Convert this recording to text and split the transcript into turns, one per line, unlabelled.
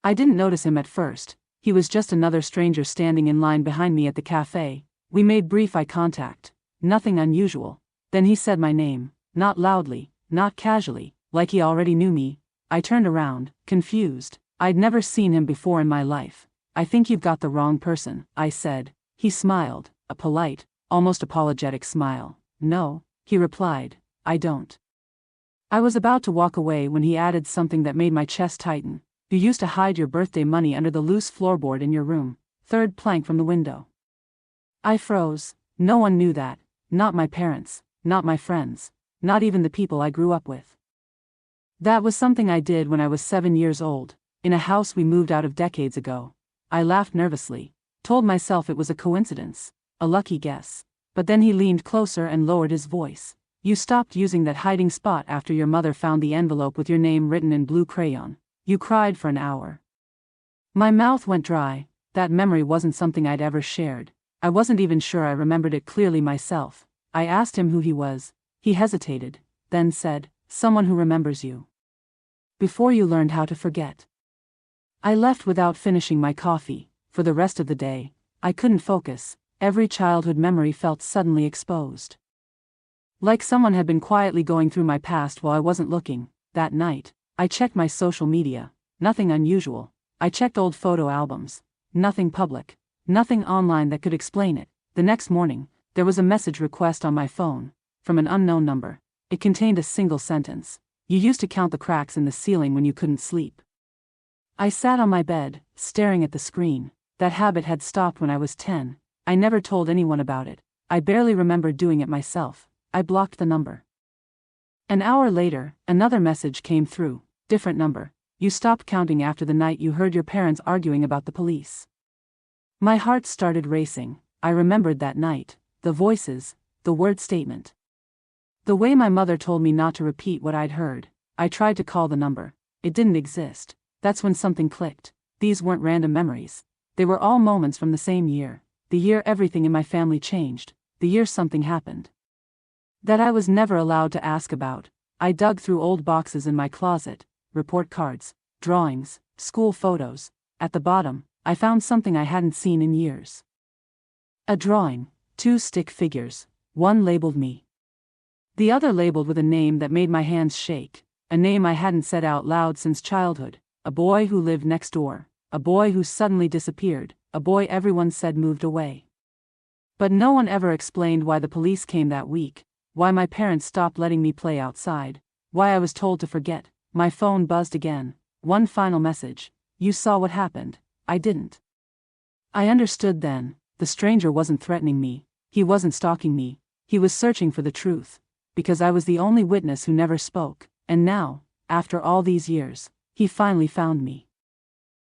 I didn't notice him at first. He was just another stranger standing in line behind me at the cafe. We made brief eye contact. Nothing unusual. Then he said my name, not loudly, not casually, like he already knew me. I turned around, confused. I'd never seen him before in my life. "I think you've got the wrong person," I said. He smiled, a polite, almost apologetic smile. "No," he replied, "I don't." I was about to walk away when he added something that made my chest tighten. "You used to hide your birthday money under the loose floorboard in your room, third plank from the window." I froze. No one knew that. Not my parents, not my friends, not even the people I grew up with. That was something I did when I was 7 years old, in a house we moved out of decades ago. I laughed nervously, told myself it was a coincidence, a lucky guess. But then he leaned closer and lowered his voice. "You stopped using that hiding spot after your mother found the envelope with your name written in blue crayon. You cried for an hour." My mouth went dry. That memory wasn't something I'd ever shared. I wasn't even sure I remembered it clearly myself. I asked him who he was. He hesitated, then said, "Someone who remembers you. Before you learned how to forget." I left without finishing my coffee. For the rest of the day, I couldn't focus. Every childhood memory felt suddenly exposed. Like someone had been quietly going through my past while I wasn't looking. That night, I checked my social media. Nothing unusual. I checked old photo albums. Nothing public. Nothing online that could explain it. The next morning, there was a message request on my phone, from an unknown number. It contained a single sentence. "You used to count the cracks in the ceiling when you couldn't sleep." I sat on my bed, staring at the screen. That habit had stopped when I was 10. I never told anyone about it. I barely remembered doing it myself. I blocked the number. An hour later, another message came through. Different number. "You stopped counting after the night you heard your parents arguing about the police." My heart started racing. I remembered that night. The voices, the word statement. The way my mother told me not to repeat what I'd heard. I tried to call the number. It didn't exist. That's when something clicked. These weren't random memories. They were all moments from the same year. The year everything in my family changed. The year something happened that I was never allowed to ask about. I dug through old boxes in my closet, report cards, drawings, school photos. At the bottom, I found something I hadn't seen in years. A drawing, 2 stick figures, one labeled me. The other labeled with a name that made my hands shake, a name I hadn't said out loud since childhood, a boy who lived next door, a boy who suddenly disappeared, a boy everyone said moved away. But no one ever explained why the police came that week, why my parents stopped letting me play outside, why I was told to forget. My phone buzzed again. One final message. "You saw what happened. I didn't." I understood then. The stranger wasn't threatening me. He wasn't stalking me. He was searching for the truth. Because I was the only witness who never spoke. And now, after all these years, he finally found me.